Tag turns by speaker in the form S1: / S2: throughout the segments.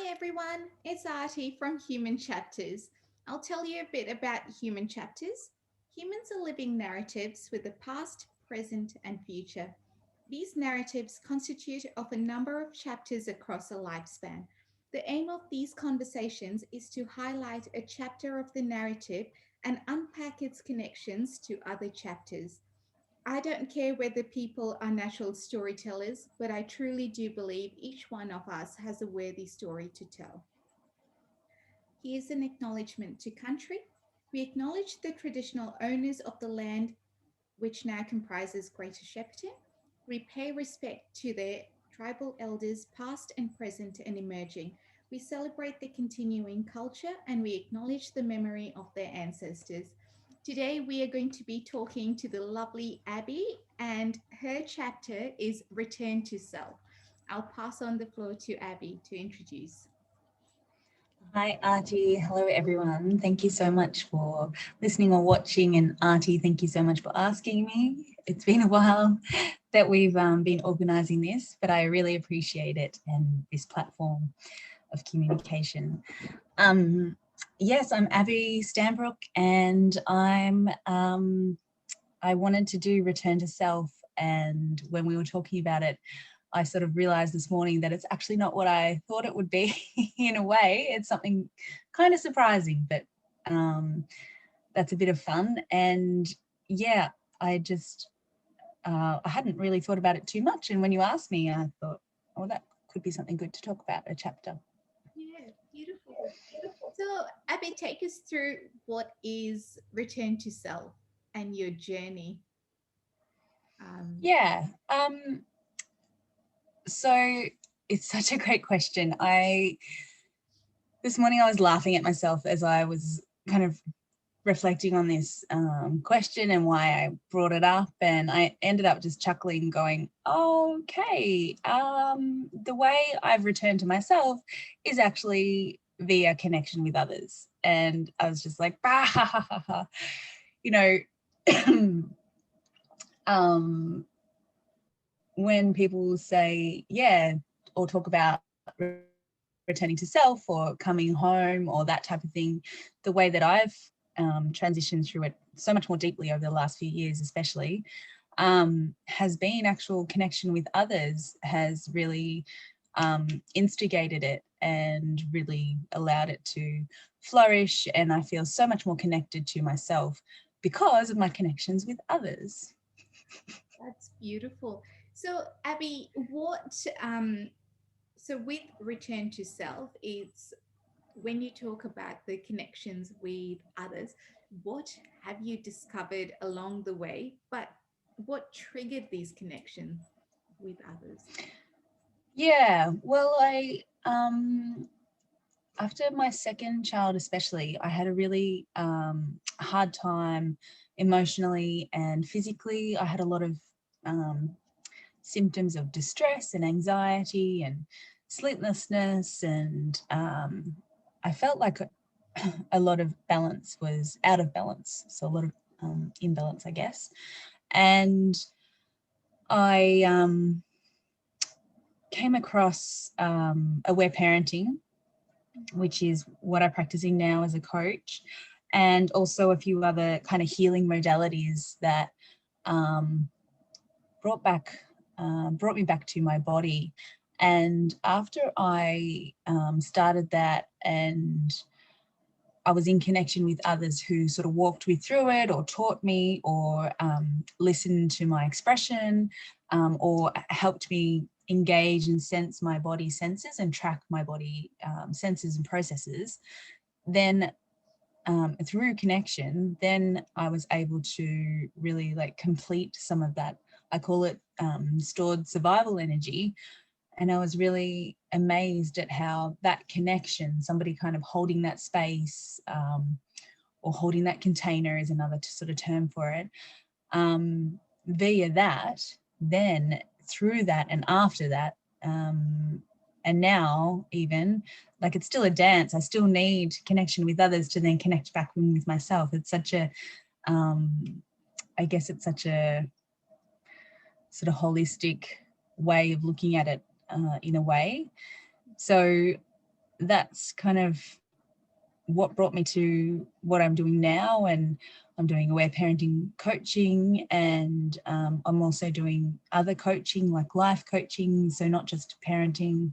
S1: everyone, it's Artie from Human Chapters. I'll tell you a bit about human chapters. Humans are living narratives with a past, present, and future. These narratives constitute of a number of chapters across a lifespan. The aim of these conversations is to highlight a chapter of the narrative and unpack its connections to other chapters. I don't care whether people are natural storytellers, but I truly do believe each one of us has a worthy story to tell. Here's an acknowledgement to country. We acknowledge the traditional owners of the land which now comprises Greater Shepparton. We pay respect to their tribal elders, past and present and emerging. We celebrate their continuing culture and we acknowledge the memory of their ancestors. Today, we are going to be talking to the lovely Abbey, and her chapter is Return to Self. I'll pass on the floor to Abbey to introduce.
S2: Hi, Artie. Hello, everyone. Thank you so much for listening or watching. And Artie, thank you so much for asking me. It's been a while that we've been organising this, but I really appreciate it and this platform of communication. Yes, I'm Abbey Stanbrook, and I wanted to do Return to Self. And when we were talking about it, I sort of realized this morning that it's actually not what I thought it would be in a way. It's something kind of surprising, but that's a bit of fun. And yeah, I hadn't really thought about it too much. And when you asked me, I thought, oh, that could be something good to talk about, a chapter.
S1: Yeah, beautiful. So, Abby, take us through what is Return to Self and your journey.
S2: Yeah. So it's such a great question. This morning I was laughing at myself as I was kind of reflecting on this question and why I brought it up, and I ended up just chuckling, going, oh, okay, the way I've returned to myself is actually via connection with others. And I was just like, bah, ha, ha, ha, ha. You know, when people say, yeah, or talk about returning to self or coming home or that type of thing, the way that I've transitioned through it so much more deeply over the last few years, especially, has been actual connection with others, has really instigated it and really allowed it to flourish. And I feel so much more connected to myself because of my connections with others.
S1: That's beautiful. So, Abby, so with Return to Self, it's when you talk about the connections with others, what have you discovered along the way? But what triggered these connections with others?
S2: Yeah, well, after my second child, especially, I had a really hard time emotionally and physically. I had a lot of symptoms of distress and anxiety and sleeplessness, and I felt like a lot of balance was out of balance, so a lot of imbalance, I guess. And I came across aware parenting, which is what I'm practicing now as a coach, and also a few other kind of healing modalities that brought me back to my body. And after I started that, and I was in connection with others who sort of walked me through it or taught me or listened to my expression or helped me engage and sense my body senses and track my body senses and processes, then through connection, then I was able to really like complete some of that. I call it stored survival energy. And I was really amazed at how that connection, somebody kind of holding that space or holding that container is another sort of term for it, via that, then through that and after that, and now even, like, it's still a dance. I still need connection with others to then connect back with myself. It's such a, I guess it's such a sort of holistic way of looking at it in a way. So that's kind of what brought me to what I'm doing now. And I'm doing aware parenting coaching, and I'm also doing other coaching like life coaching, so not just parenting,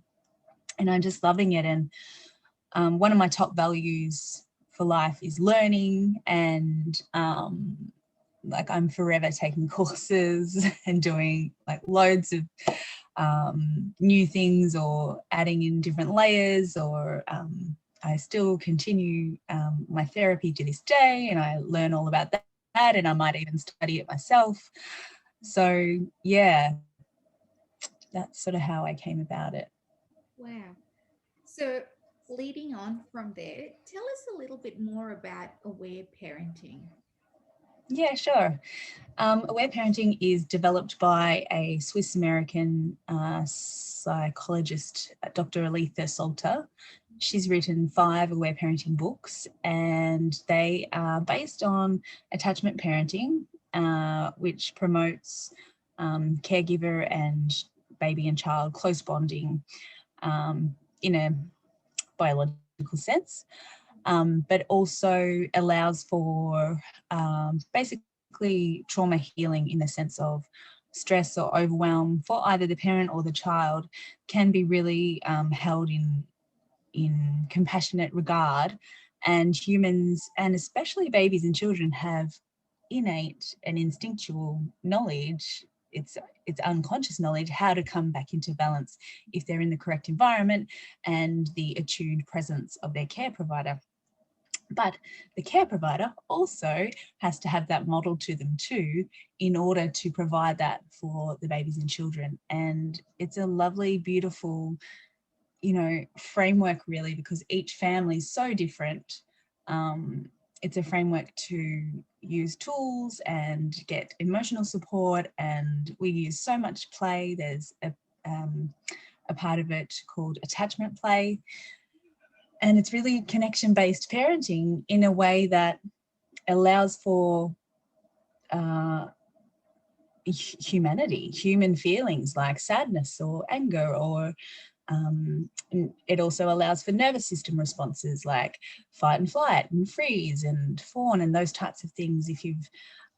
S2: and I'm just loving it. And one of my top values for life is learning, and like I'm forever taking courses and doing like loads of new things, or adding in different layers, or I still continue my therapy to this day, and I learn all about that, and I might even study it myself. So yeah, that's sort of how I came about it.
S1: Wow. So, leading on from there, tell us a little bit more about aware parenting.
S2: Yeah, sure. Aware parenting is developed by a Swiss American psychologist, Dr. Aletha Salter. She's written 5 aware parenting books, and they are based on attachment parenting, which promotes caregiver and baby and child close bonding in a biological sense, but also allows for basically trauma healing, in the sense of stress or overwhelm for either the parent or the child can be really held in compassionate regard. And humans, and especially babies and children, have innate and instinctual knowledge. It's unconscious knowledge how to come back into balance if they're in the correct environment and the attuned presence of their care provider. But the care provider also has to have that model to them too, in order to provide that for the babies and children. And it's a lovely, beautiful, framework, really, because each family is so different. It's a framework to use tools and get emotional support, and we use so much play. There's a part of it called attachment play, and it's really connection-based parenting in a way that allows for humanity, human feelings like sadness or anger, or it also allows for nervous system responses like fight and flight and freeze and fawn and those types of things. If you've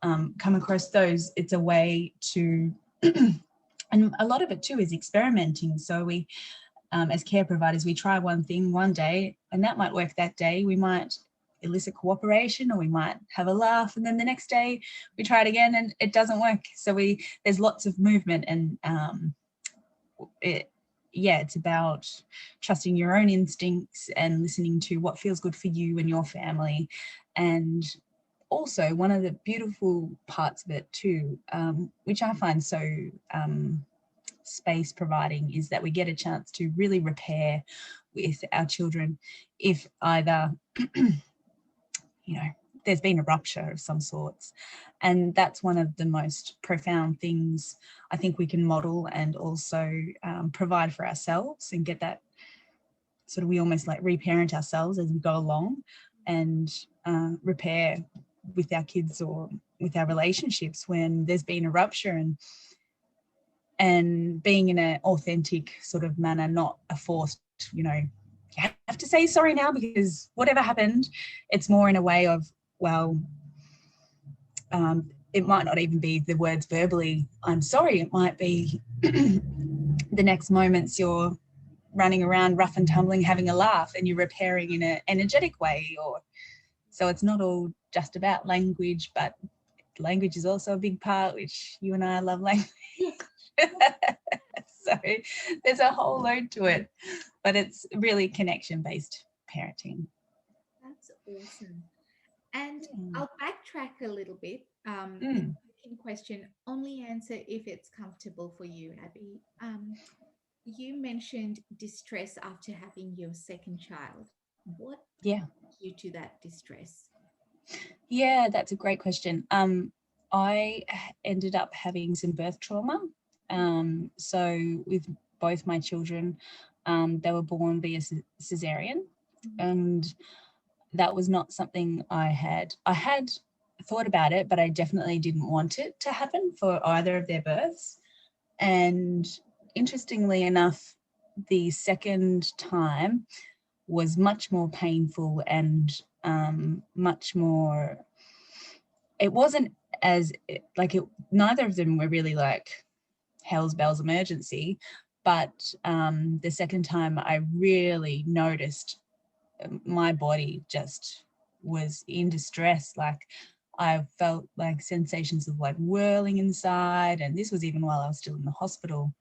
S2: come across those, it's a way to, and a lot of it too is experimenting. So we, as care providers, we try one thing one day and that might work that day. We might elicit cooperation, or we might have a laugh, and then the next day we try it again and it doesn't work. So there's lots of movement, and it's about trusting your own instincts and listening to what feels good for you and your family. And also, one of the beautiful parts of it too, which I find so space providing, is that we get a chance to really repair with our children if either there's been a rupture of some sorts. And that's one of the most profound things I think we can model, and also provide for ourselves, and get that sort of, we almost like reparent ourselves as we go along, and repair with our kids or with our relationships when there's been a rupture, and being in an authentic sort of manner, not a forced, you have to say sorry now because whatever happened. It's more in a way of, well, it might not even be the words verbally, I'm sorry. It might be the next moments you're running around rough and tumbling, having a laugh, and you're repairing in an energetic way. Or so it's not all just about language, but language is also a big part, which you and I love language. So there's a whole load to it, but it's really connection-based parenting.
S1: That's awesome. And I'll backtrack a little bit. The second question, only answer if it's comfortable for you, Abby. You mentioned distress after having your second child. What
S2: Yeah.
S1: led you to that distress?
S2: Yeah, that's a great question. I ended up having some birth trauma. So with both my children, they were born via cesarean, and that was not something I had thought about it, but I definitely didn't want it to happen for either of their births. And interestingly enough, the second time, was much more painful and much more, it wasn't as like it, neither of them were really like hell's bells emergency, but the second time I really noticed my body just was in distress. Like I felt like sensations of like whirling inside, and this was even while I was still in the hospital,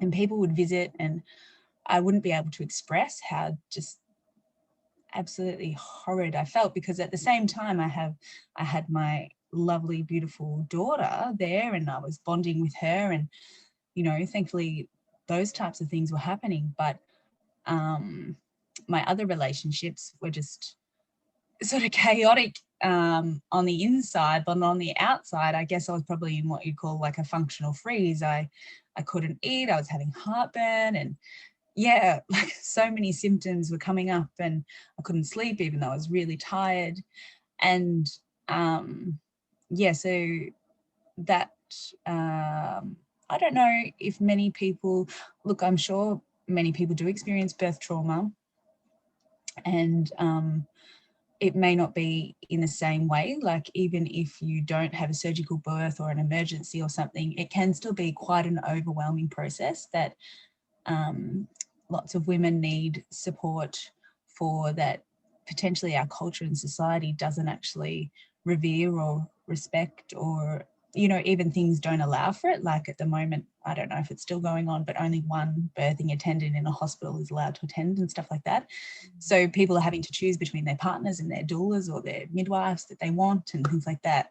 S2: and people would visit and I wouldn't be able to express how just absolutely horrid I felt, because at the same time I had my lovely beautiful daughter there and I was bonding with her, and you know, thankfully those types of things were happening, but my other relationships were just sort of chaotic on the inside, but on the outside I guess I was probably in what you call like a functional freeze. I couldn't eat, I was having heartburn, and yeah, like so many symptoms were coming up, and I couldn't sleep even though I was really tired. And yeah, so that I don't know if many people, look, I'm sure many people do experience birth trauma, and it may not be in the same way. Like even if you don't have a surgical birth or an emergency or something, it can still be quite an overwhelming process that lots of women need support for, that potentially our culture and society doesn't actually revere or respect, or you know, even things don't allow for it. Like at the moment, I don't know if it's still going on, but only one birthing attendant in a hospital is allowed to attend and stuff like that. So people are having to choose between their partners and their doulas or their midwives that they want and things like that.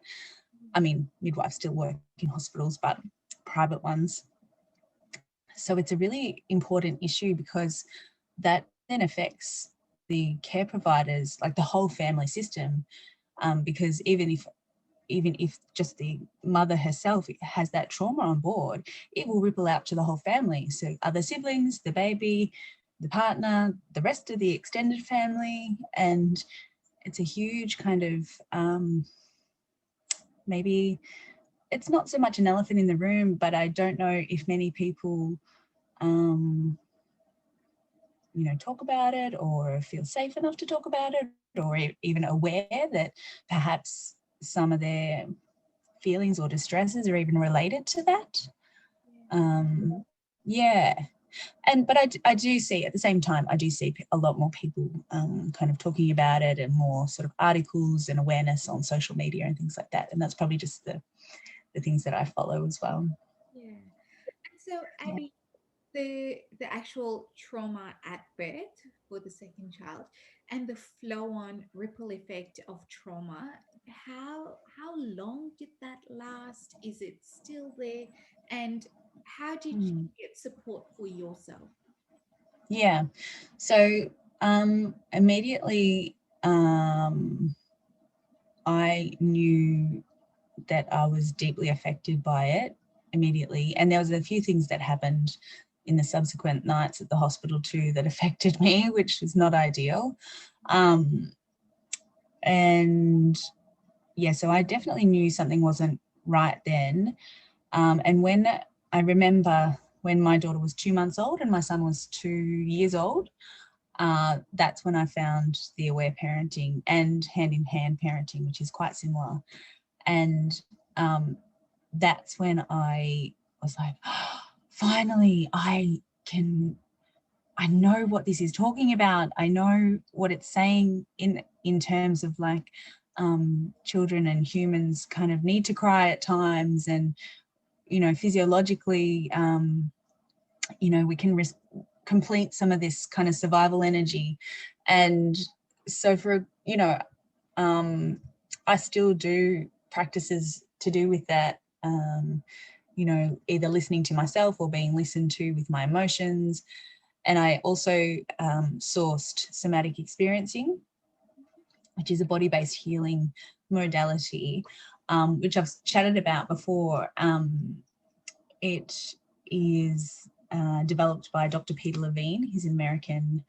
S2: I mean, midwives still work in hospitals, but private ones. So it's a really important issue, because that then affects the care providers, like the whole family system, because even if just the mother herself has that trauma on board, it will ripple out to the whole family. So other siblings, the baby, the partner, the rest of the extended family, and it's a huge kind of maybe it's not so much an elephant in the room, but I don't know if many people you know, talk about it or feel safe enough to talk about it, or even aware that perhaps some of their feelings or distresses are even related to that. Yeah. But I do see, at the same time, I do see a lot more people kind of talking about it, and more sort of articles and awareness on social media and things like that. And that's probably just the things that I follow as well.
S1: Yeah. And so, Abby, the actual trauma at birth for the second child and the flow on ripple effect of trauma, how long did that last? Is it still there? And how did you get support for yourself?
S2: Yeah. So immediately I knew that I was deeply affected by it immediately. And there was a few things that happened in the subsequent nights at the hospital too that affected me, which was not ideal. And yeah, so I definitely knew something wasn't right then. And when I remember when my daughter was 2 months old and my son was 2 years old, that's when I found the aware parenting and hand in hand parenting, which is quite similar. And that's when I was like, oh, finally, I know what this is talking about. I know what it's saying in terms of like children and humans kind of need to cry at times, and you know, physiologically, you know, we can complete some of this kind of survival energy. And so for, you know, I still do practices to do with that, you know, either listening to myself or being listened to with my emotions. And I also sourced somatic experiencing, which is a body-based healing modality, which I've chatted about before. It is developed by Dr. Peter Levine. He's an American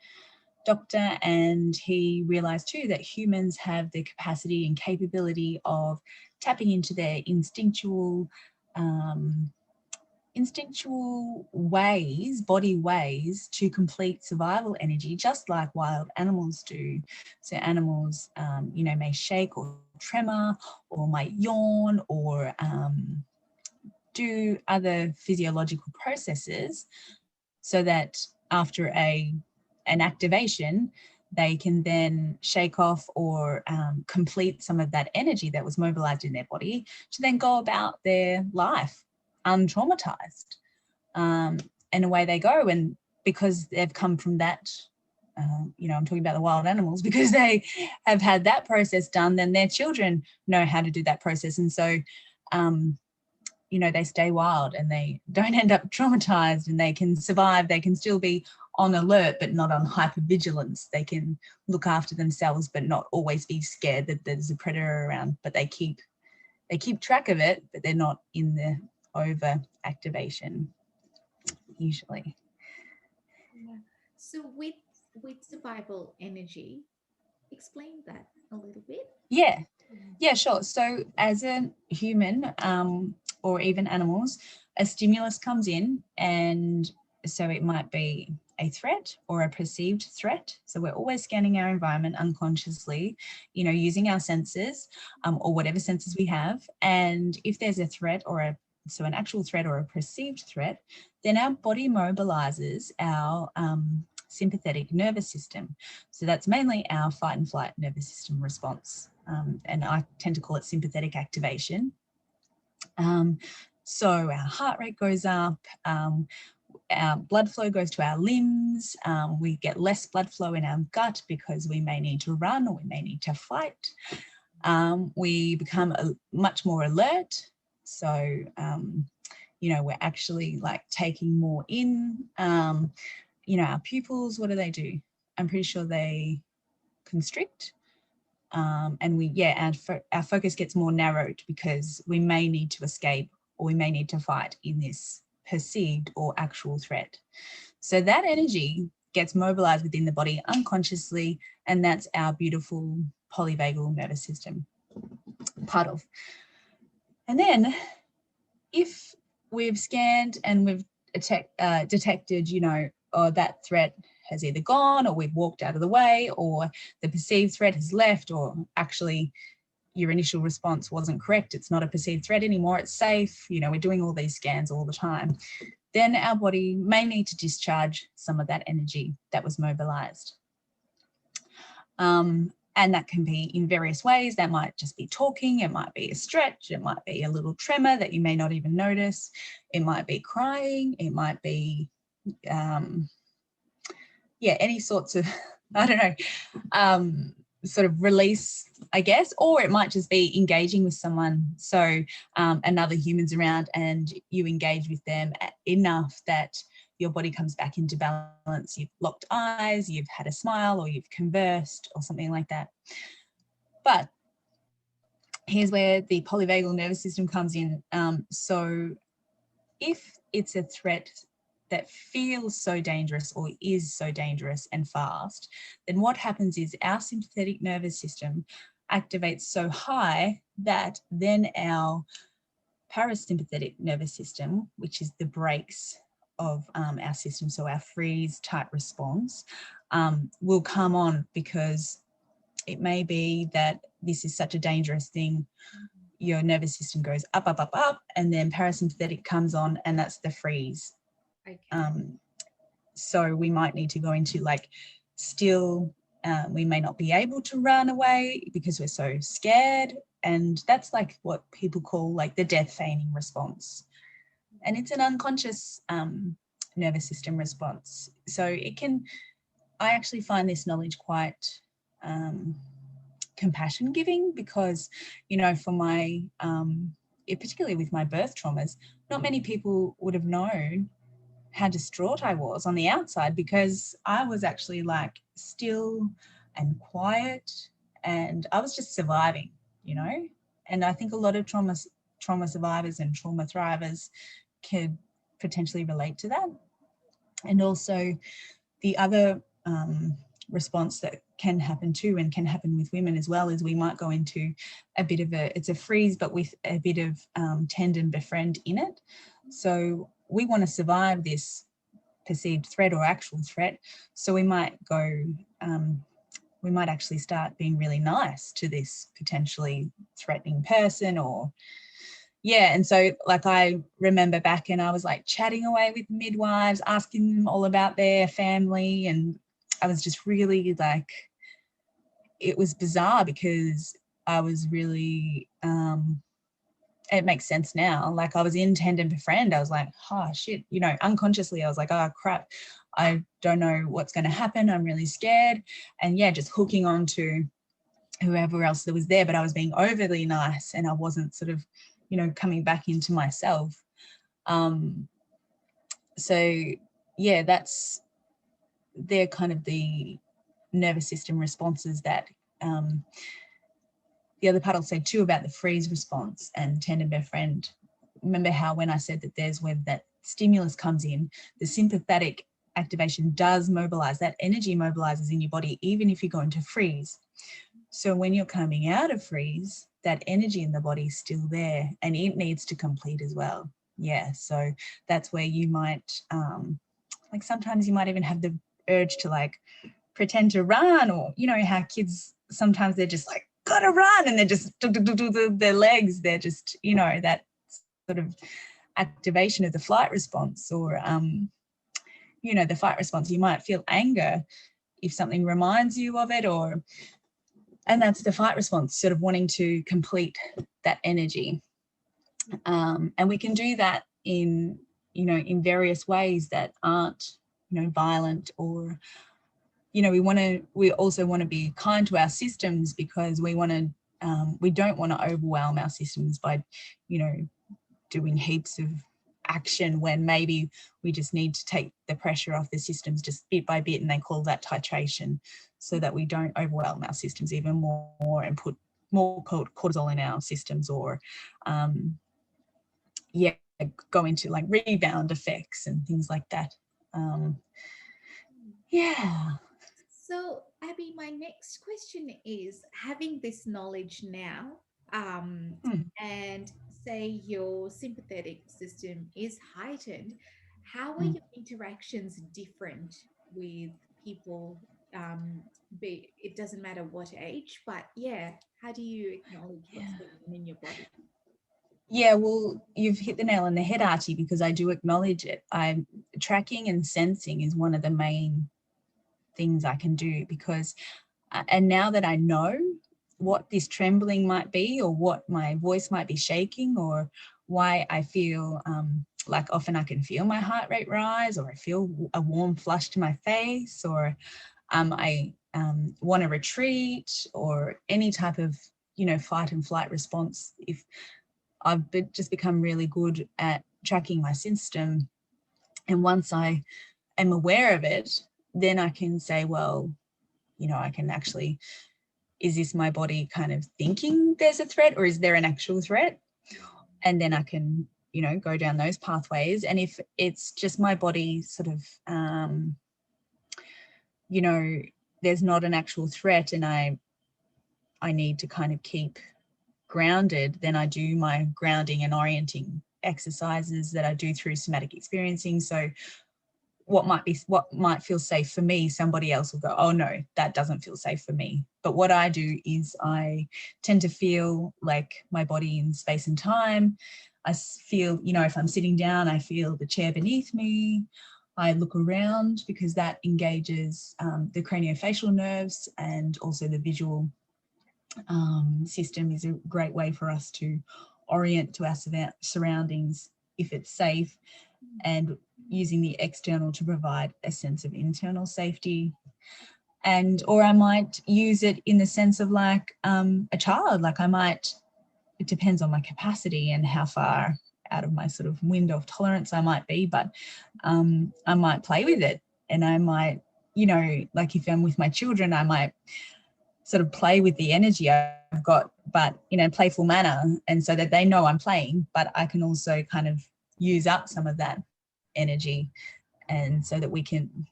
S2: doctor, and he realized too that humans have the capacity and capability of tapping into their instinctual instinctual ways, body ways to complete survival energy, just like wild animals do. So animals, may shake or tremor or might yawn or do other physiological processes so that after an activation, they can then shake off or complete some of that energy that was mobilized in their body to then go about their life untraumatized. And away they go. And because they've come from that, I'm talking about the wild animals, because they have had that process done, then their children know how to do that process. And so, they stay wild and they don't end up traumatized, and they can survive. They can still be on alert, but not on hypervigilance. They can look after themselves, but not always be scared that there's a predator around, but they keep track of it, but they're not in the over activation usually.
S1: Yeah. So with survival energy, explain that a little bit.
S2: Yeah, sure. So as a human, or even animals, a stimulus comes in, and so it might be a threat or a perceived threat. So we're always scanning our environment unconsciously, using our senses, or whatever senses we have. And if there's a threat an actual threat or a perceived threat, then our body mobilizes our sympathetic nervous system. So that's mainly our fight and flight nervous system response. And I tend to call it sympathetic activation. So our heart rate goes up, our blood flow goes to our limbs, we get less blood flow in our gut because we may need to run or we may need to fight. We become much more alert. So, we're actually like taking more in. Our pupils, what do? I'm pretty sure they constrict. And our focus gets more narrowed because we may need to escape or we may need to fight in this perceived or actual threat. So that energy gets mobilized within the body unconsciously, and that's our beautiful polyvagal nervous system part of. And then if we've scanned and we've detected, that threat has either gone, or we've walked out of the way, or the perceived threat has left, or actually your initial response wasn't correct. It's not a perceived threat anymore. It's safe. We're doing all these scans all the time. Then our body may need to discharge some of that energy that was mobilized. And that can be in various ways. That might just be talking. It might be a stretch. It might be a little tremor that you may not even notice. It might be crying. It might be, any sorts of, I don't know, sort of release, I guess, or it might just be engaging with someone. So another human's around and you engage with them enough that your body comes back into balance. You've locked eyes, you've had a smile, or you've conversed or something like that. But here's where the polyvagal nervous system comes in. So if it's a threat that feels so dangerous or is so dangerous and fast, then what happens is our sympathetic nervous system activates so high that then our parasympathetic nervous system, which is the brakes of our system, so our freeze type response, will come on, because it may be that this is such a dangerous thing. Your nervous system goes up, up, up, up, and then parasympathetic comes on, and that's the freeze. Okay. So we might need to go into we may not be able to run away because we're so scared. And that's like what people call like the death feigning response. And it's an unconscious nervous system response. So I actually find this knowledge quite compassion giving, because, for my, particularly with my birth traumas, not many people would have known how distraught I was on the outside, because I was actually like still and quiet, and I was just surviving, and I think a lot of trauma survivors and trauma thrivers could potentially relate to that. And also the other response that can happen too, and can happen with women as well, is we might go into a bit of it's a freeze, but with a bit of tend and befriend in it. So we want to survive this perceived threat or actual threat. So we might actually start being really nice to this potentially threatening person, or and so like I remember back and I was like chatting away with midwives, asking them all about their family, and I was just really like, it was bizarre because I was really it makes sense now. Like I was in Tend and Befriend. I was like, oh shit, unconsciously I was like, oh crap, I don't know what's going to happen. I'm really scared. And just hooking on to whoever else that was there, but I was being overly nice and I wasn't sort of, coming back into myself. They're kind of the nervous system responses that the other part I'll say too about the freeze response and Tend and Befriend. Remember how when I said that there's when that stimulus comes in, the sympathetic activation does mobilize, that energy mobilizes in your body, even if you go into freeze. So when you're coming out of freeze, that energy in the body is still there and it needs to complete as well. So that's where you might, like sometimes you might even have the urge to like pretend to run, or, how kids, sometimes they're just like, gotta run, and they're just their legs, they're just, that sort of activation of the flight response, or, the fight response. You might feel anger if something reminds you of it, and that's the fight response, sort of wanting to complete that energy. And we can do that in various ways that aren't, violent, or, we also want to be kind to our systems, because we don't want to overwhelm our systems by, doing heaps of action, when maybe we just need to take the pressure off the systems just bit by bit, and they call that titration, so that we don't overwhelm our systems even more and put more cortisol in our systems, or go into like rebound effects and things like that.
S1: So, Abby, my next question is, having this knowledge now, and say your sympathetic system is heightened, how are your interactions different with people? It doesn't matter what age, but how do you acknowledge what's going on in your body?
S2: Well, you've hit the nail on the head, Archie, because I do acknowledge it. Tracking and sensing is one of the main things I can do, because and now that I know what this trembling might be, or what my voice might be shaking, or why I feel like often I can feel my heart rate rise, or I feel a warm flush to my face, or I want to retreat, or any type of fight and flight response. If I've just become really good at tracking my system, and once I am aware of it, then I can say, well, I can actually, is this my body kind of thinking there's a threat, or is there an actual threat? And then I can, go down those pathways. And if it's just my body sort of, there's not an actual threat, and I need to kind of keep grounded, then I do my grounding and orienting exercises that I do through somatic experiencing. So what might feel safe for me, somebody else will go, oh no, that doesn't feel safe for me. But what I do is I tend to feel like my body in space and time. I feel, if I'm sitting down, I feel the chair beneath me. I look around, because that engages the craniofacial nerves, and also the visual system is a great way for us to orient to our surroundings if it's safe, and using the external to provide a sense of internal safety. Or I might use it in the sense of like a child, like it depends on my capacity and how far out of my sort of window of tolerance I might be, but I might play with it, and I might, like if I'm with my children, I might sort of play with the energy I've got, but in a playful manner, and so that they know I'm playing, but I can also kind of use up some of that energy, and so that we can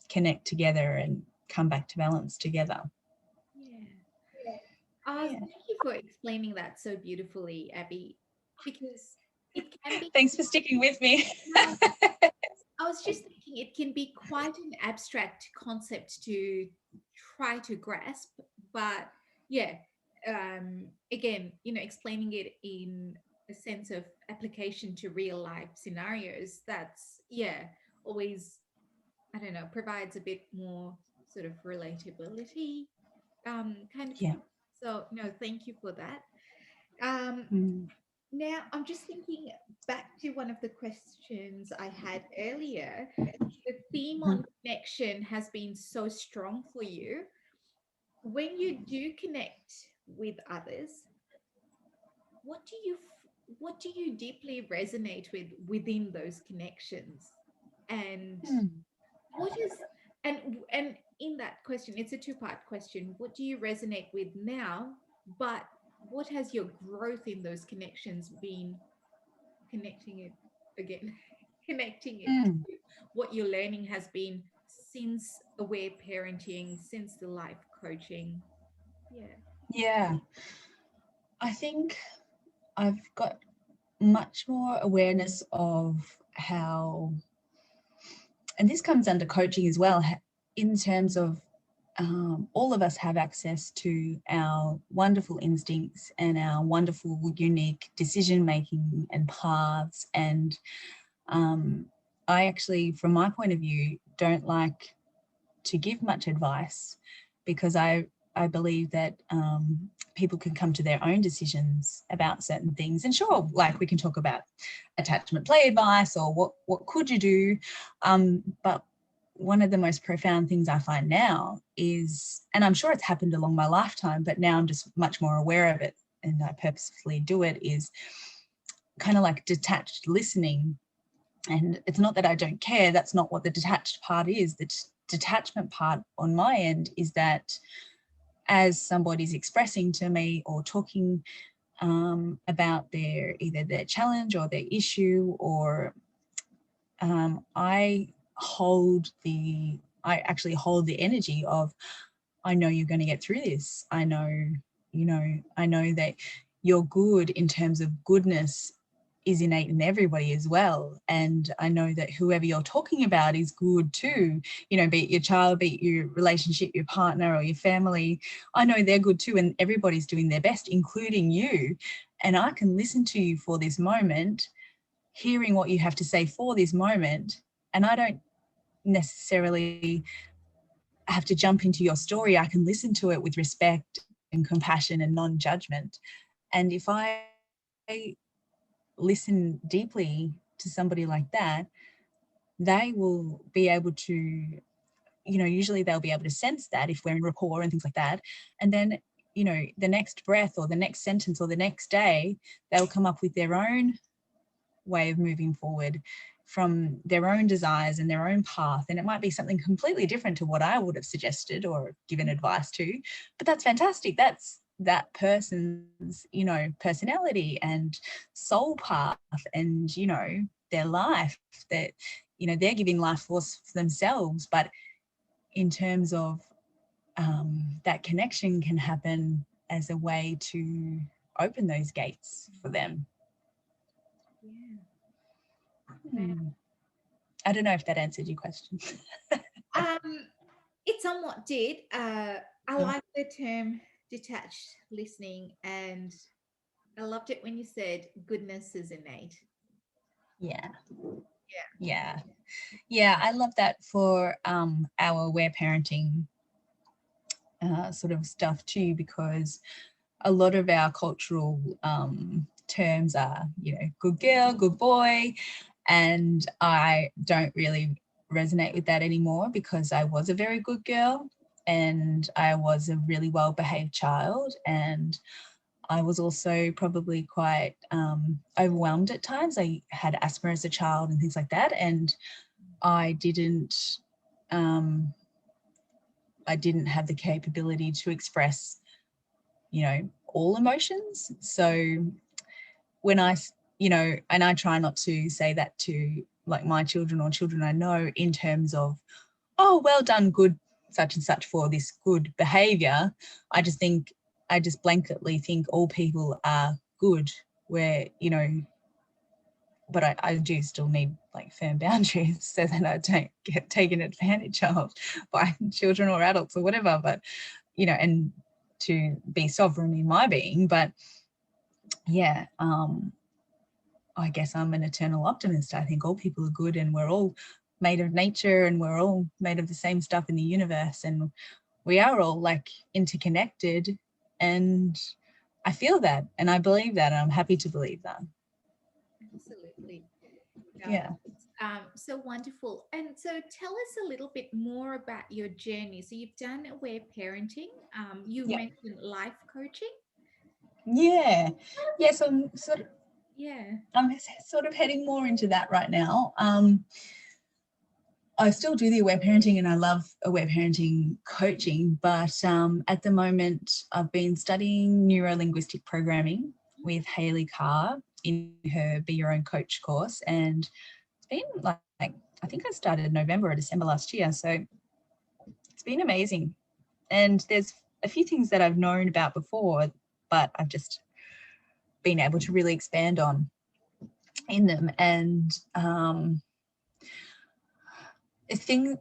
S2: connect together and come back to balance together.
S1: Thank you for explaining that so beautifully, Abby, because it can be.
S2: Thanks for sticking with me.
S1: No, I was just thinking it can be quite an abstract concept to try to grasp, but yeah, again, explaining it in a sense of application to real life scenarios, that's, yeah, always, I don't know, provides a bit more sort of relatability, kind of
S2: Yeah.
S1: thing. So, no, thank you for that. Um,
S2: Mm.
S1: Now, I'm just thinking back to one of the questions I had earlier. The theme on connection has been so strong for you. When you do connect with others, what do you deeply resonate with within those connections? And
S2: Mm.
S1: what is and in that question, it's a two-part question. What do you resonate with now? But what has your growth in those connections been, connecting it again, connecting it
S2: Mm.
S1: to what your learning has been since aware parenting, since the life coaching? Yeah.
S2: Yeah. I think I've got much more awareness of how, and this comes under coaching as well, in terms of all of us have access to our wonderful instincts and our wonderful, unique decision making and paths. And I actually, from my point of view, don't like to give much advice because I believe that people can come to their own decisions about certain things. And sure, like we can talk about attachment play advice or what could you do, but one of the most profound things I find now is, and I'm sure it's happened along my lifetime, but now I'm just much more aware of it and I purposefully do it, is kind of like detached listening. And it's not that I don't care, that's not what the detached part is. The detachment part on my end is that as somebody's expressing to me or talking about either their challenge or their issue, or I actually hold the energy of, I know you're going to get through this. I know that you're good in terms of goodness is innate in everybody as well. And I know that whoever you're talking about is good too, be it your child, be it your relationship, your partner or your family. I know they're good too, and everybody's doing their best, including you. And I can listen to you for this moment, hearing what you have to say for this moment. And I don't necessarily have to jump into your story. I can listen to it with respect and compassion and non-judgment. And if I listen deeply to somebody like that, they will be able to, usually they'll be able to sense that if we're in rapport and things like that. And then, the next breath or the next sentence or the next day, they'll come up with their own way of moving forward from their own desires and their own path. And it might be something completely different to what I would have suggested or given advice to, but that's fantastic. That's that person's, personality and soul path and, their life, that, they're giving life force for themselves. But in terms of that connection can happen as a way to open those gates for them.
S1: Yeah. Man.
S2: Hmm. I don't know if that answered your question.
S1: Um, it somewhat did. I like the term detached listening, and I loved it when you said goodness is innate.
S2: Yeah.
S1: Yeah.
S2: Yeah. Yeah. I love that for our aware parenting sort of stuff too, because a lot of our cultural terms are, good girl, good boy. And I don't really resonate with that anymore because I was a very good girl and I was a really well-behaved child. And I was also probably quite overwhelmed at times. I had asthma as a child and things like that. And I didn't have the capability to express, all emotions. So when and I try not to say that to like my children or children I know in terms of, oh, well done, good such and such for this good behavior. I just blanketly think all people are good, where, but I do still need like firm boundaries so that I don't get taken advantage of by children or adults or whatever. But, you know, and to be sovereign in my being. But yeah, I guess I'm an eternal optimist. I think all people are good and we're all made of nature and we're all made of the same stuff in the universe, and we are all like interconnected, and I feel that and I believe that, and I'm happy to believe that.
S1: Absolutely. Yeah,
S2: Yeah.
S1: so wonderful. And so tell us a little bit more about your journey. So you've done aware parenting. You
S2: Yeah.
S1: mentioned life coaching.
S2: Yeah. Yeah. So
S1: Yeah.
S2: I'm sort of heading more into that right now. I still do the aware parenting and I love aware parenting coaching, but at the moment I've been studying neuro-linguistic programming with Hayley Carr in her Be Your Own Coach course. And it's been like, I think I started November or December last year. So it's been amazing. And there's a few things that I've known about before, but I've just been able to really expand on in them. And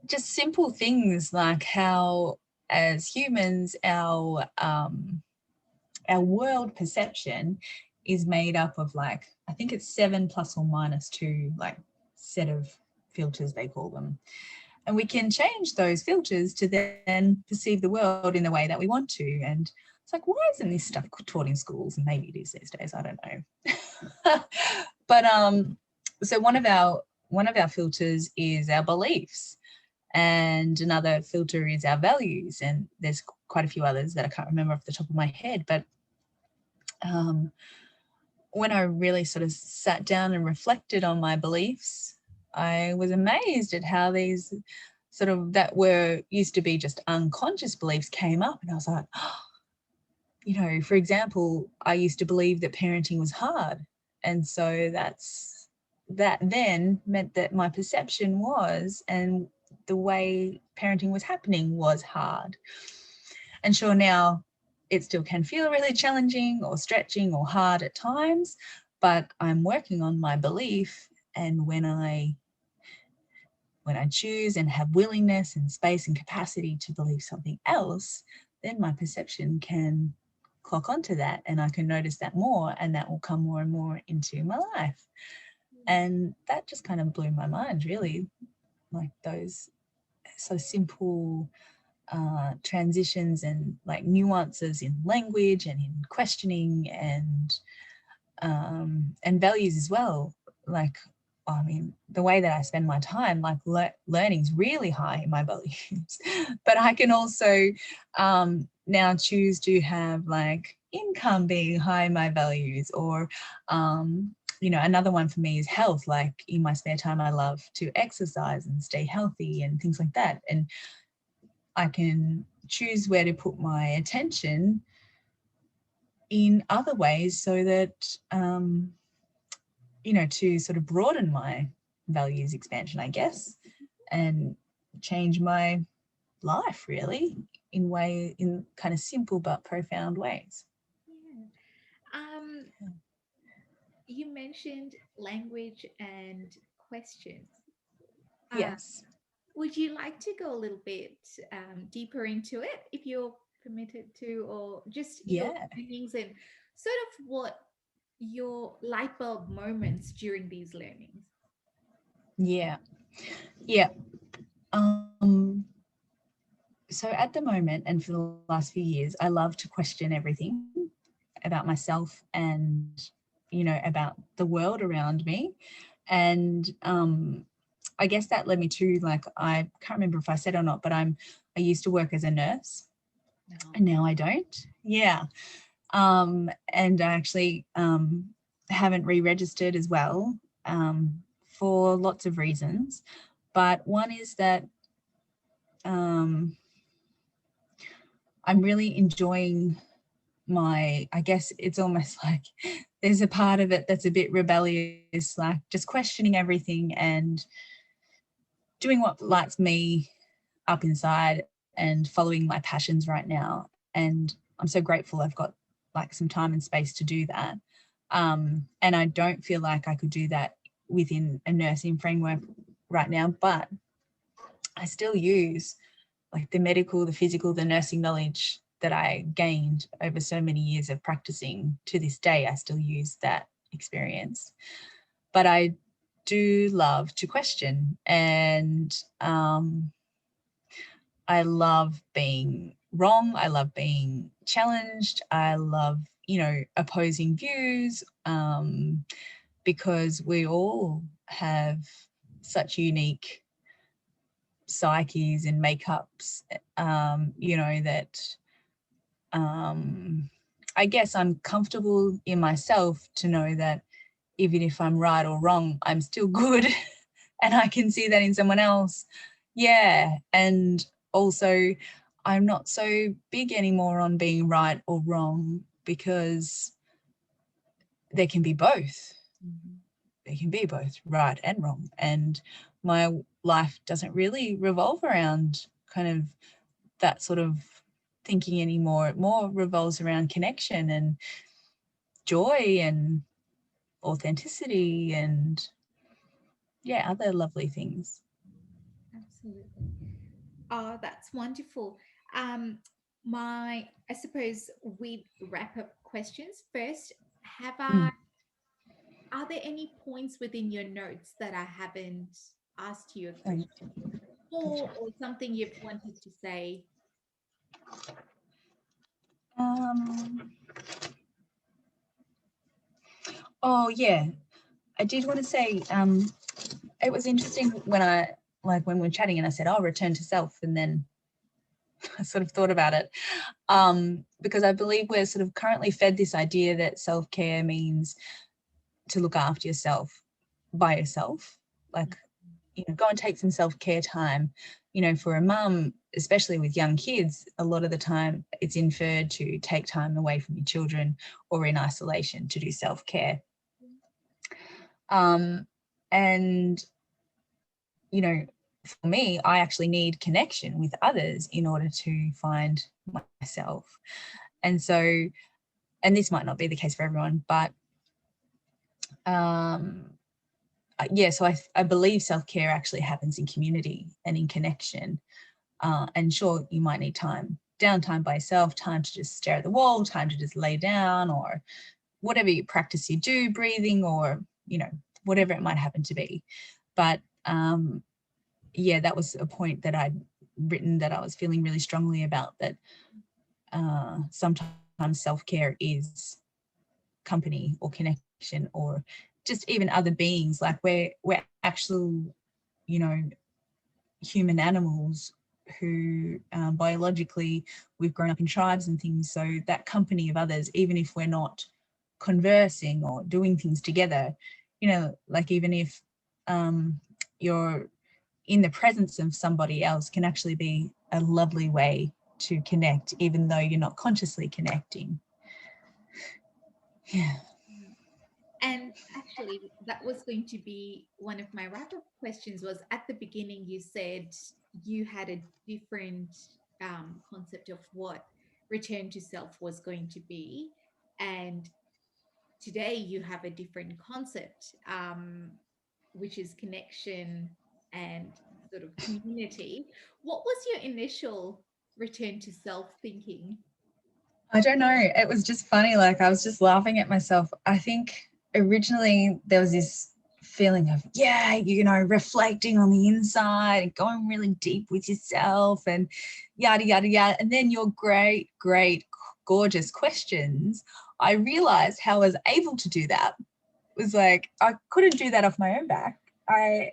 S2: just simple things like how, as humans, our world perception is made up of like, I think it's 7 plus or minus 2 like set of filters, they call them. And we can change those filters to then perceive the world in the way that we want to. And it's like, why isn't this stuff taught in schools? And maybe it is these days, I don't know. But so one of our filters is our beliefs, and another filter is our values, and there's quite a few others that I can't remember off the top of my head. But when I really sort of sat down and reflected on my beliefs, I was amazed at how these sort of that were used to be just unconscious beliefs came up. And I was like, oh, you know, for example, I used to believe that parenting was hard. And so that then meant that my perception was, and the way parenting was happening was hard. And sure, now it still can feel really challenging or stretching or hard at times, but I'm working on my belief. And when I choose and have willingness and space and capacity to believe something else, then my perception can clock onto that, and I can notice that more, and that will come more and more into my life. And that just kind of blew my mind, really, like those so simple transitions and like nuances in language and in questioning and values as well. Like, I mean, the way that I spend my time, like learning is really high in my values, but I can also now choose to have like income being high in my values, or you know, another one for me is health. Like in my spare time, I love to exercise and stay healthy and things like that. And I can choose where to put my attention in other ways so that, you know, to sort of broaden my values expansion, I guess, and change my life really in kind of simple but profound ways.
S1: Yeah. Um, you mentioned language and questions. Uh,
S2: Yes.
S1: would you like to go a little bit deeper into it, if you're permitted to, or just your
S2: Yeah.
S1: learnings and sort of what your light bulb moments during these learnings?
S2: Yeah. Yeah. Um, so at the moment and for the last few years, I love to question everything about myself and, you know, about the world around me. And I guess that led me to, like, I can't remember if I said or not, but I used to work as a nurse,
S1: No.
S2: and now I don't. Yeah. And I actually haven't re-registered as well, for lots of reasons. But one is that um, I'm really enjoying I guess it's almost like there's a part of it that's a bit rebellious, like just questioning everything and doing what lights me up inside and following my passions right now. And I'm so grateful I've got like some time and space to do that. And I don't feel like I could do that within a nursing framework right now, but I still use like the medical, the physical, the nursing knowledge that I gained over so many years of practicing. To this day, I still use that experience. But I do love to question, and I love being wrong. I love being challenged. I love, opposing views, because we all have such unique psyches and makeups, that I guess I'm comfortable in myself to know that even if I'm right or wrong, I'm still good. And I can see that in someone else. Yeah. And also, I'm not so big anymore on being right or wrong, because there can be both. There can be both right and wrong. And my life doesn't really revolve around kind of that sort of thinking anymore. It more revolves around connection and joy and authenticity and, yeah, other lovely things.
S1: Absolutely. Oh, that's wonderful. Um, I suppose we wrap up questions first. Have I,
S2: Mm.
S1: are there any points within your notes that I haven't asked you a
S2: Um,
S1: question for, or something you've wanted to say?
S2: um, oh, yeah. I did want to say, it was interesting when we were chatting and I said, oh, return to self. And then I sort of thought about it, because I believe we're sort of currently fed this idea that self-care means to look after yourself by yourself. Like, go and take some self-care time. For a mum, especially with young kids, a lot of the time it's inferred to take time away from your children or in isolation to do self-care. And, for me, I actually need connection with others in order to find myself. And so, and this might not be the case for everyone, but so I believe self-care actually happens in community and in connection. And sure, you might need downtime by yourself, time to just stare at the wall, time to just lay down, or whatever you practice you do, breathing, or, whatever it might happen to be. But that was a point that I'd written that I was feeling really strongly about, that sometimes self-care is company or connection, or just even other beings. Like we're actual, human animals who biologically we've grown up in tribes and things. So that company of others, even if we're not conversing or doing things together, like even if you're in the presence of somebody else, can actually be a lovely way to connect, even though you're not consciously connecting. Yeah.
S1: And actually, that was going to be one of my wrap-up questions. Was at the beginning you said you had a different concept of what return to self was going to be, and today you have a different concept, which is connection and sort of community. What was your initial return to self thinking?
S2: I don't know. It was just funny. Like, I was just laughing at myself. I think originally there was this feeling of, reflecting on the inside and going really deep with yourself and yada, yada, yada. And then your great, great, gorgeous questions. I realized how I was able to do that. It was like, I couldn't do that off my own back. I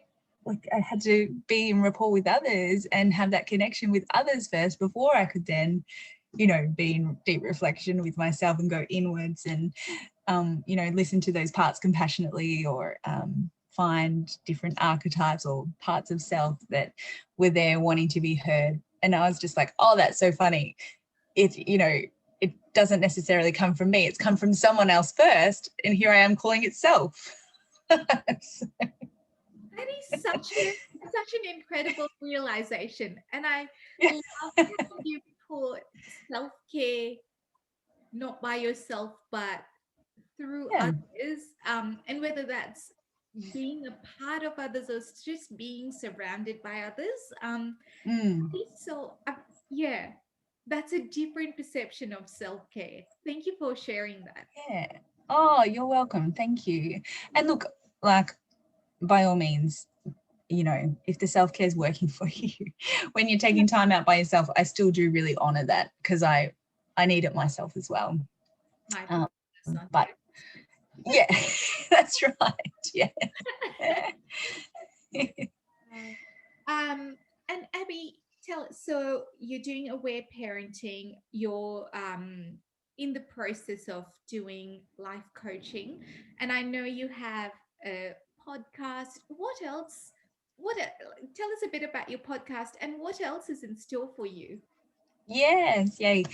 S2: had to be in rapport with others and have that connection with others first before I could then, be in deep reflection with myself and go inwards and, listen to those parts compassionately, or find different archetypes or parts of self that were there wanting to be heard. And I was just like, oh, that's so funny. It doesn't necessarily come from me. It's come from someone else first. And here I am calling it self.
S1: That is such an incredible realization, and I
S2: Yeah.
S1: love how you put self care not by yourself but through
S2: Yeah.
S1: others, and whether that's being a part of others or just being surrounded by others.
S2: Mm,
S1: So, yeah, that's a different perception of self care. Thank you for sharing that.
S2: yeah. Oh, you're welcome. Thank you. And look, like, by all means, you know, if the self-care is working for you, when you're taking time out by yourself, I still do really honor that, because I need it myself as well.
S1: My
S2: Um,
S1: son
S2: but
S1: too.
S2: yeah, that's right. Yeah.
S1: And Abby, tell us. So you're doing aware parenting. You're in the process of doing life coaching, and I know you have a podcast. What else? Tell us a bit about your podcast and what else is in store for you.
S2: Yes, yay.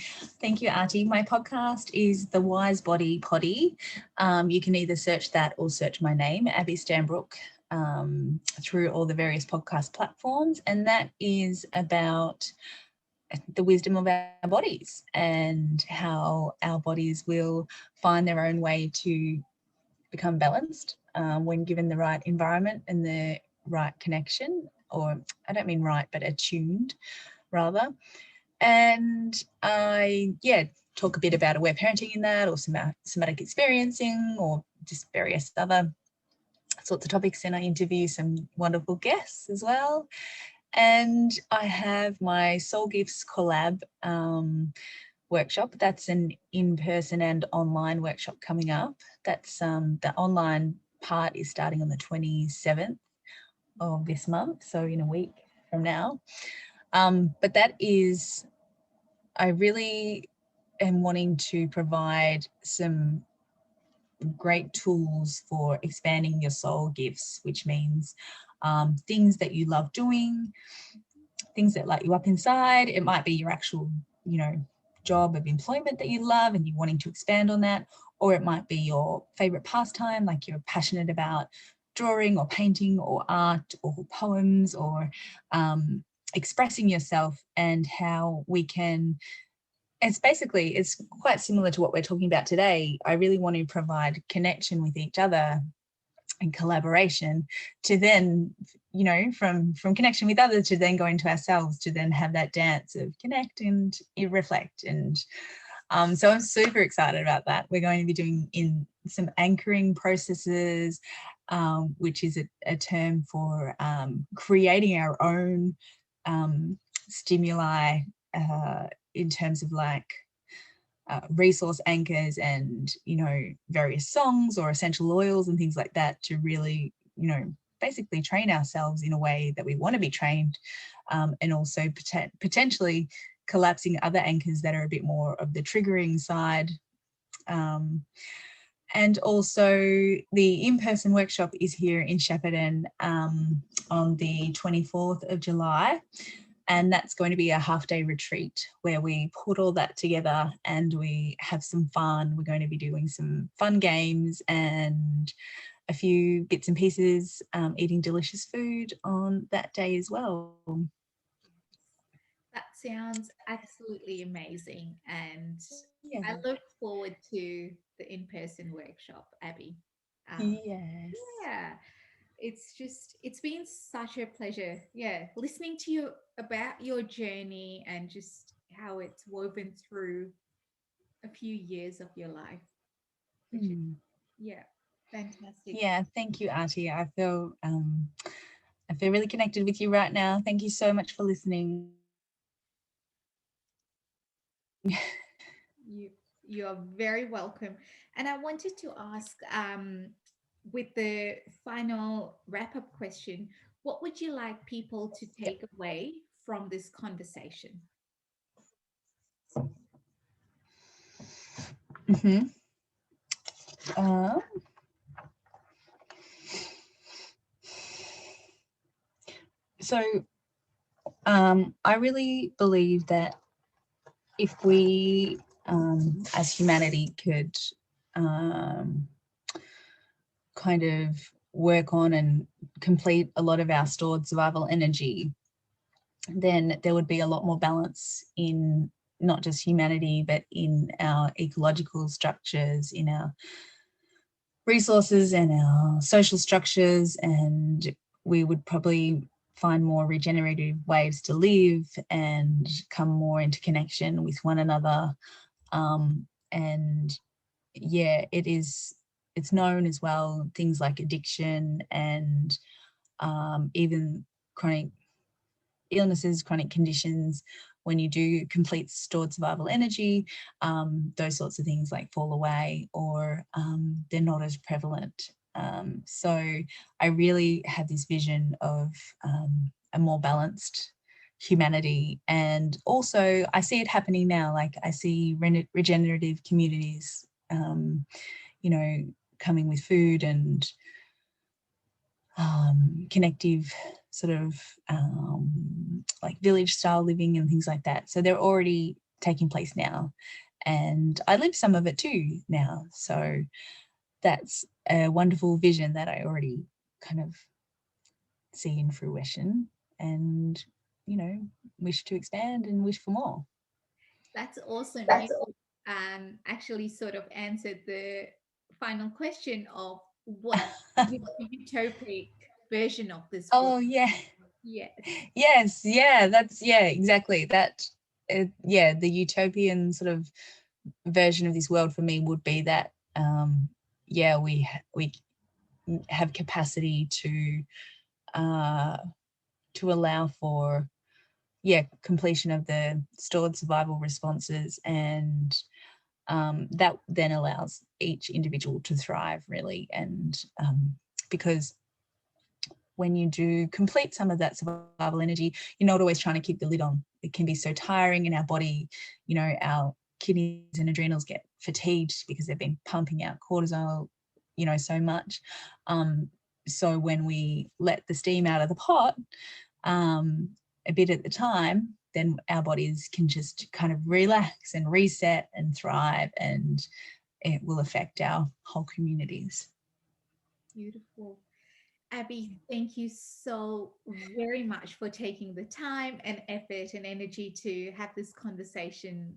S2: Thank you, Artie. My podcast is the Wise Body Poddy. You can either search that or search my name, Abbey Stanbrook, through all the various podcast platforms. And that is about the wisdom of our bodies and how our bodies will find their own way to become balanced when given the right environment and the right connection, or I don't mean right, but attuned rather. And I talk a bit about aware parenting in that, or somatic experiencing, or just various other sorts of topics. And I interview some wonderful guests as well. And I have my Soul Gifts collab workshop. That's an in-person and online workshop coming up. That's the online part is starting on the 27th of this month, so in a week from now. But that is, I really am wanting to provide some great tools for expanding your soul gifts, which means things that you love doing, things that light you up inside. It might be your actual, you know, job of employment that you love and you're wanting to expand on that, or it might be your favorite pastime, like you're passionate about drawing or painting or art or poems, or expressing yourself, and how we can, it's quite similar to what we're talking about today. I really want to provide connection with each other and collaboration, to then, you know, from connection with others, to then go into ourselves, to then have that dance of connect and reflect. And so I'm super excited about that. We're going to be doing in some anchoring processes, which is a term for creating our own stimuli, in terms of like resource anchors and, you know, various songs or essential oils and things like that, to really, you know, basically train ourselves in a way that we want to be trained, and also potentially collapsing other anchors that are a bit more of the triggering side. And also the in-person workshop is here in Shepparton on the 24th of July. And that's going to be a half-day retreat where we put all that together and we have some fun. We're going to be doing some fun games and a few bits and pieces, eating delicious food on that day as well.
S1: That sounds absolutely amazing. And
S2: Yeah.
S1: I look forward to the in person workshop, Abby. Um,
S2: Yes.
S1: yeah, it's been such a pleasure. Yeah, listening to you about your journey and just how it's woven through a few years of your life, which is,
S2: Mm.
S1: yeah, fantastic.
S2: Yeah, thank you, Artie. I feel really connected with you right now. Thank you so much for listening.
S1: You you are very welcome. And I wanted to ask, with the final wrap up question, what would you like people to
S2: Yep.
S1: take away from this conversation?
S2: Mm-hmm. Uh, so I really believe that if we, as humanity, could um, kind of work on and complete a lot of our stored survival energy, then there would be a lot more balance in not just humanity, but in our ecological structures, in our resources and our social structures, and we would probably find more regenerative ways to live and come more into connection with one another. And yeah, it's known as well, things like addiction and even chronic illnesses, chronic conditions, when you do complete stored survival energy, those sorts of things like fall away, or they're not as prevalent. So I really have this vision of a more balanced humanity. And also I see it happening now. Like I see regenerative communities, you know, coming with food and connective sort of like village style living and things like that. So they're already taking place now. And I live some of it too now. So that's a wonderful vision that I already kind of see in fruition and, you know, wish to expand and wish for more.
S1: That's awesome. You actually sort of answered the final question of what the utopic version of this world.
S2: Oh, yeah.
S1: Yes.
S2: Yes. Yeah. That's, yeah, exactly. That, yeah, the utopian sort of version of this world for me would be that, yeah, we have capacity uh, to allow for, yeah, completion of the stored survival responses, and that then allows each individual to thrive really. And because when you do complete some of that survival energy, you're not always trying to keep the lid on. It can be so tiring, and our body, you know, our kidneys and adrenals get fatigued because they've been pumping out cortisol, you know, so much. So when we let the steam out of the pot a bit at the time, then our bodies can just kind of relax and reset and thrive, and it will affect our whole communities.
S1: Beautiful. Abby, thank you so very much for taking the time and effort and energy to have this conversation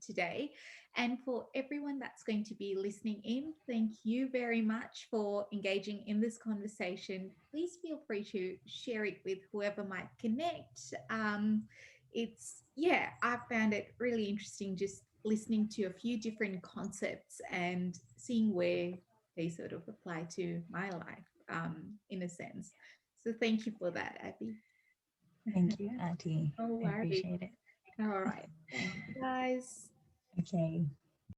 S1: today. And for everyone that's going to be listening in, thank you very much for engaging in this conversation. Please feel free to share it with whoever might connect. Yeah, I found it really interesting just listening to a few different concepts and seeing where they sort of apply to my life, in a sense. So thank you for that, Abby.
S2: Thank you, Auntie.
S1: No
S2: I
S1: worries.
S2: appreciate it.
S1: All right. Thanks, guys.
S2: Okay.